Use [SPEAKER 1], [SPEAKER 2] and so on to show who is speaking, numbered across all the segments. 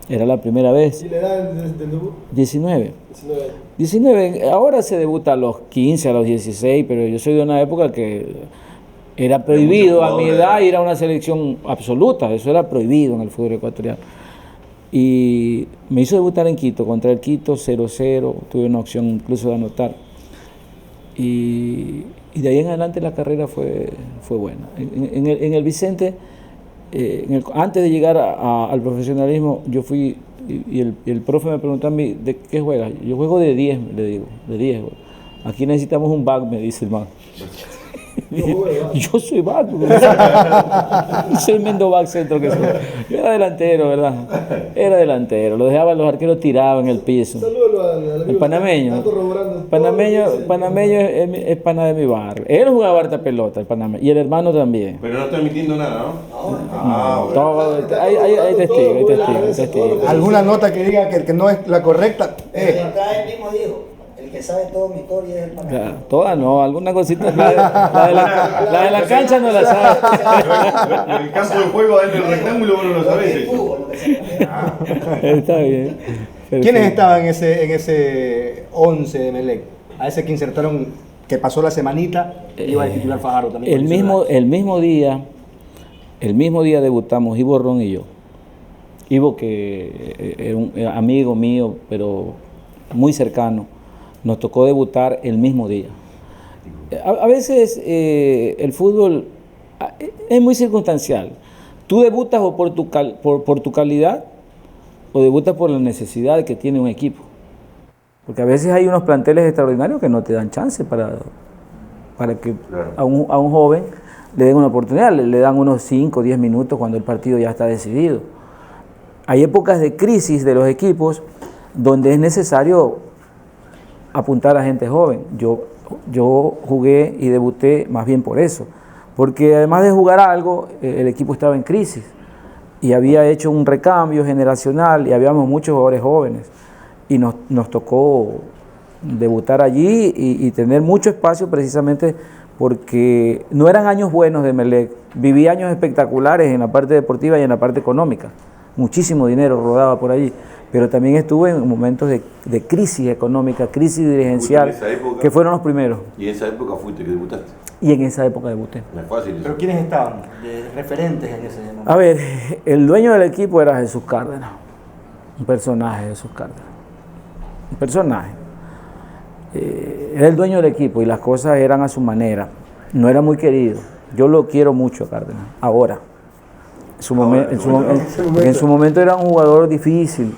[SPEAKER 1] Era la primera vez.
[SPEAKER 2] ¿Y la edad del debut?
[SPEAKER 1] 19.
[SPEAKER 2] 19.
[SPEAKER 1] 19. Ahora se debuta a los 15, a los 16, pero yo soy de una época que era prohibido a mi edad ir a una selección absoluta. Eso era prohibido en el fútbol ecuatoriano. Y me hizo debutar en Quito, contra el Quito 0-0. Tuve una opción incluso de anotar. Y de ahí en adelante la carrera fue buena. En el Vicente, antes de llegar al profesionalismo, yo fui, y el profe me preguntó a mí, ¿de qué juegas? Yo juego de 10, le digo, de 10. Aquí necesitamos un back, me dice el man. Yo soy back, soy el mendo back centro que soy. Yo era delantero, ¿verdad? Era delantero, lo dejaban los arqueros tirados en el piso. El panameño. Panameño es pana de mi barrio. Él jugaba harta pelota, el panameño, y el hermano también.
[SPEAKER 3] Pero no está emitiendo nada, ¿no?
[SPEAKER 1] Hay testigos.
[SPEAKER 4] ¿Alguna nota que diga que no es la correcta?
[SPEAKER 5] Acá él mismo dijo, el que sabe todo mi historia es el panameño.
[SPEAKER 1] Todas no, alguna cosita. La de la cancha no la sabe.
[SPEAKER 3] En el campo de juego, dentro del rectángulo, vos no lo sabés.
[SPEAKER 1] Está bien.
[SPEAKER 4] ¿Quiénes estaban en ese 11 de Melec? A ese que insertaron, que pasó la semanita, iba a titular Fajardo también.
[SPEAKER 1] El mismo día debutamos Ivo Ron y yo. Ivo, que era un amigo mío, pero muy cercano, nos tocó debutar el mismo día. A veces el fútbol es muy circunstancial. Tú debutas o por tu calidad, o debutas por la necesidad que tiene un equipo. Porque a veces hay unos planteles extraordinarios que no te dan chance para que a un joven le den una oportunidad, le dan unos 5 o 10 minutos cuando el partido ya está decidido. Hay épocas de crisis de los equipos donde es necesario apuntar a gente joven. Yo jugué y debuté más bien por eso, porque además de jugar algo, el equipo estaba en crisis y había hecho un recambio generacional y habíamos muchos jugadores jóvenes y nos tocó debutar allí y tener mucho espacio precisamente porque no eran años buenos de Melec. Viví años espectaculares en la parte deportiva y en la parte económica. Muchísimo dinero rodaba por allí, pero también estuve en momentos de crisis económica, crisis dirigencial, que fueron los primeros.
[SPEAKER 3] ¿Y en esa época fuiste que debutaste?
[SPEAKER 1] Y en esa época debuté.
[SPEAKER 3] No es fácil.
[SPEAKER 4] ¿Pero quiénes estaban de referentes en ese momento?
[SPEAKER 1] A ver, el dueño del equipo era Jesús Cárdenas, un personaje, Jesús Cárdenas, un personaje. Era el dueño del equipo y las cosas eran a su manera. No era muy querido. Yo lo quiero mucho a Cárdenas, ahora. En su momento era un jugador difícil,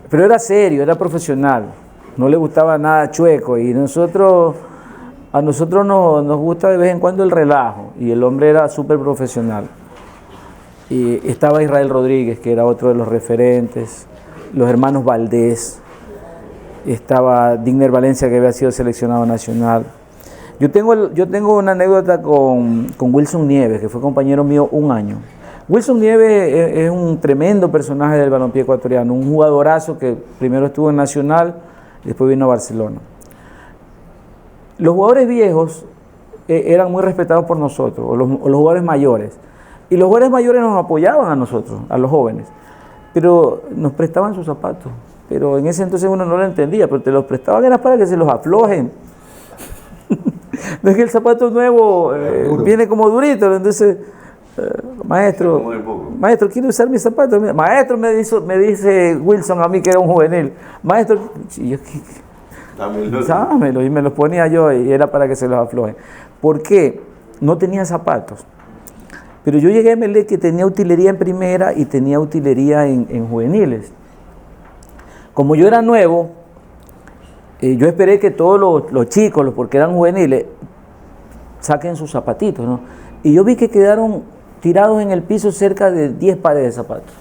[SPEAKER 1] pero era serio, era profesional, no le gustaba nada chueco y a nosotros nos gusta de vez en cuando el relajo y el hombre era súper profesional. Y estaba Israel Rodríguez, que era otro de los referentes, los hermanos Valdés, estaba Digner Valencia, que había sido seleccionado nacional. Yo tengo una anécdota con Wilson Nieves, que fue compañero mío un año. Wilson Nieves es un tremendo personaje del balompié ecuatoriano, un jugadorazo que primero estuvo en Nacional y después vino a Barcelona. Los jugadores viejos eran muy respetados por nosotros, o los jugadores mayores. Y los jugadores mayores nos apoyaban a nosotros, a los jóvenes, pero nos prestaban sus zapatos. Pero en ese entonces uno no lo entendía, pero te los prestaban era para que se los aflojen. No es que el zapato nuevo viene como durito, entonces... Maestro, quiero usar mis zapatos. Maestro, me dice Wilson a mí que era un juvenil. Maestro, dámelo, y me los ponía yo y era para que se los aflojen. ¿Por qué? No tenía zapatos. Pero yo llegué a Melec que tenía utilería en primera y tenía utilería en juveniles. Como yo era nuevo, yo esperé que todos los chicos, porque eran juveniles, saquen sus zapatitos, ¿no? Y yo vi que quedaron tirados en el piso cerca de 10 pares de zapatos.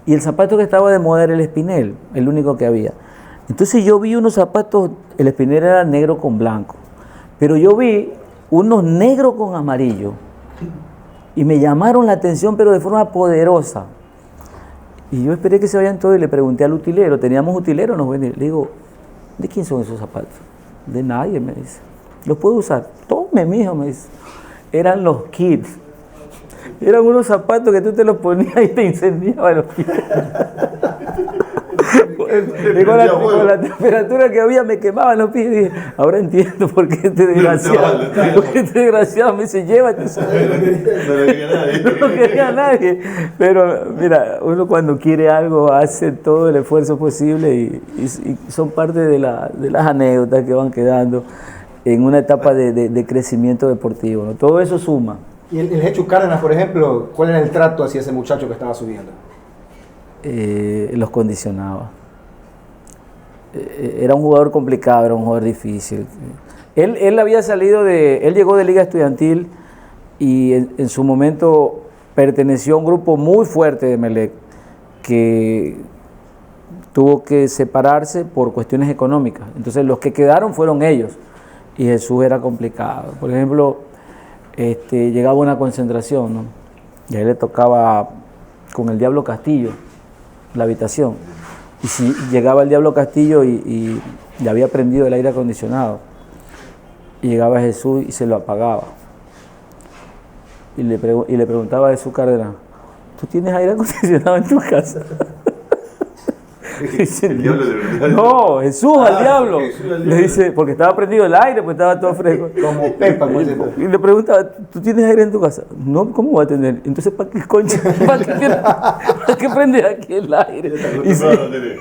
[SPEAKER 1] Y el zapato que estaba de moda era el Espinel, el único que había. Entonces yo vi unos zapatos, el Espinel era negro con blanco, pero yo vi unos negros con amarillo y me llamaron la atención, pero de forma poderosa. Y yo esperé que se vayan todos y le pregunté al utilero, teníamos utilero, nos ven, le digo, ¿de quién son esos zapatos? De nadie, me dice. ¿Los puedo usar? Tome, mijo, me dice. Eran los Kids. Eran unos zapatos que tú te los ponías y te incendiaban los pies. Y con la temperatura que había me quemaban los pies. Y dije, ahora entiendo por qué este desgraciado me dice, llévate.
[SPEAKER 3] No lo quería nadie.
[SPEAKER 1] No lo quería nadie. Pero mira, uno cuando quiere algo hace todo el esfuerzo posible y son parte de las anécdotas que van quedando en una etapa de crecimiento deportivo, ¿no? Todo eso suma.
[SPEAKER 4] Y el Hechu Cárdenas, por ejemplo, ¿cuál era el trato hacia ese muchacho que estaba subiendo?
[SPEAKER 1] Los condicionaba. Era un jugador complicado, era un jugador difícil. Él había salido él llegó de Liga Estudiantil y en su momento perteneció a un grupo muy fuerte de Emelec que tuvo que separarse por cuestiones económicas. Entonces los que quedaron fueron ellos y Jesús era complicado. Por ejemplo, llegaba una concentración, ¿no? Y a él le tocaba con el Diablo Castillo la habitación. Y si llegaba el Diablo Castillo y le había prendido el aire acondicionado, y llegaba Jesús y se lo apagaba. Y le preguntaba a Jesús Cárdenas, ¿tú tienes aire acondicionado en tu casa? Dice,
[SPEAKER 3] El diablo de
[SPEAKER 1] no, Jesús al diablo.
[SPEAKER 3] Jesús al
[SPEAKER 1] Le
[SPEAKER 3] diablo.
[SPEAKER 1] dice, porque estaba prendido el aire, pues estaba todo fresco.
[SPEAKER 4] Como Pepa, como dice.
[SPEAKER 1] Y le preguntaba, ¿tú tienes aire en tu casa? No, ¿cómo va a tener? Entonces, ¿para qué concha? ¿Para qué prendes aquí el aire? Y
[SPEAKER 3] Acostumbrado a tener.